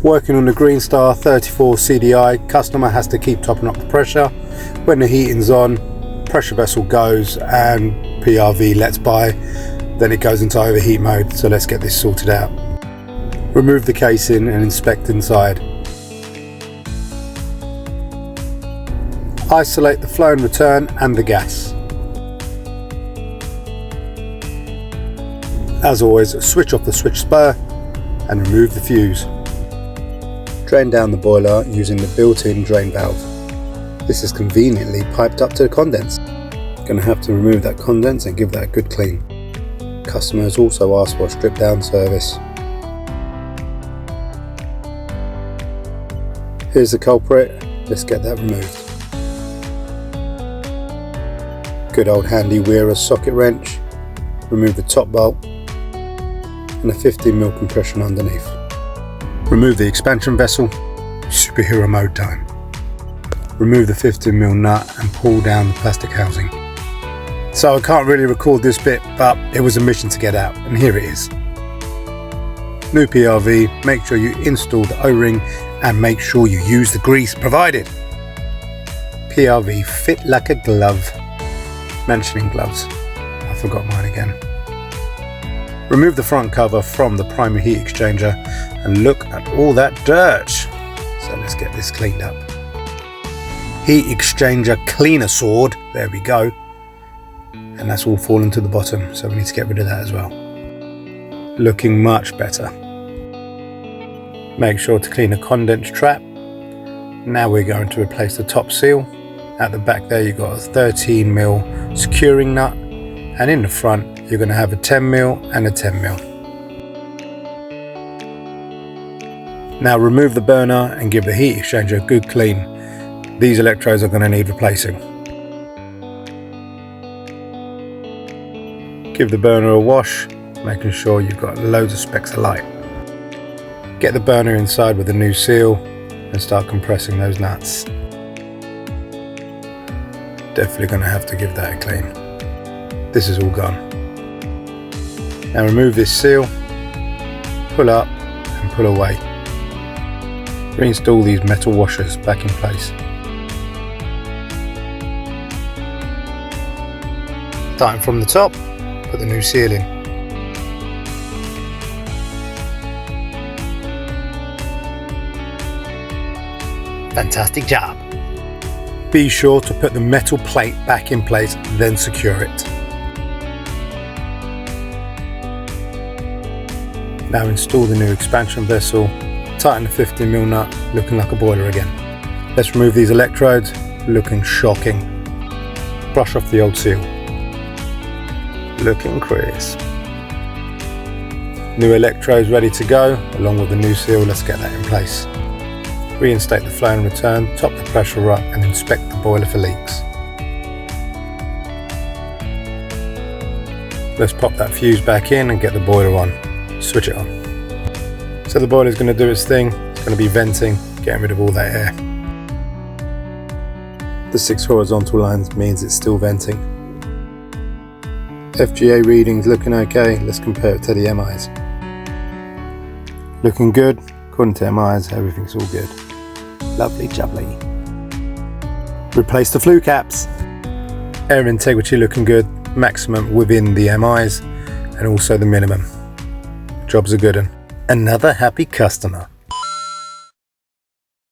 Working on the greenstar 34 CDI, customer has to keep topping up the pressure. When the heating's on, pressure vessel goes and PRV lets by, then it goes into overheat mode. So let's get this sorted out. Remove the casing and inspect inside. Isolate the flow and return and the gas. As always, switch off the switch spur and remove the fuse. Drain down the boiler using the built-in drain valve. This is conveniently piped up to the condense. Going to have to remove that condense and give that a good clean. Customer has also asked for a strip down service. Here's the culprit, let's get that removed. Good old handy Weir socket wrench, remove the top bolt and a 15mm compression underneath. Remove the expansion vessel, superhero mode time. Remove the 15mm nut and pull down the plastic housing. So I can't really record this bit, but it was a mission to get out, and here it is. New PRV, make sure you install the O-ring and make sure you use the grease provided. PRV fit like a glove. Mentioning gloves, I forgot mine again. Remove the front cover from the primary heat exchanger and look at all that dirt. So let's get this cleaned up. Heat exchanger cleaner sword, there we go. And that's all fallen to the bottom, so we need to get rid of that as well. Looking much better. Make sure to clean the condense trap. Now we're going to replace the top seal. At the back there you've got a 13mm securing nut, and in the front you're going to have a 10mm and a 10mm. Now remove the burner and give the heat exchanger a good clean. These electrodes are going to need replacing. Give the burner a wash, making sure you've got loads of specks of light. Get the burner inside with a new seal and start compressing those nuts. Definitely going to have to give that a clean. This is all gone. Now remove this seal, pull up and pull away. Reinstall these metal washers back in place. Starting from the top, put the new seal in. Fantastic job. Be sure to put the metal plate back in place, then secure it. Now install the new expansion vessel, tighten the 15mm nut, looking like a boiler again. Let's remove these electrodes, looking shocking. Brush off the old seal. Looking crisp. New electrodes ready to go, along with the new seal. Let's get that in place. Reinstate the flow and return, top the pressure up and inspect the boiler for leaks. Let's pop that fuse back in and get the boiler on. Switch it on. So the boiler is going to do its thing. It's going to be venting, getting rid of all that air. The 6 horizontal lines means it's still venting. FGA readings looking okay. Let's compare it to the MIs. Looking good. According to MIs, everything's all good. Lovely jubbly. Replace the flue caps. Air integrity looking good, maximum within the MIs and also the minimum. Job's a good one. Another happy customer.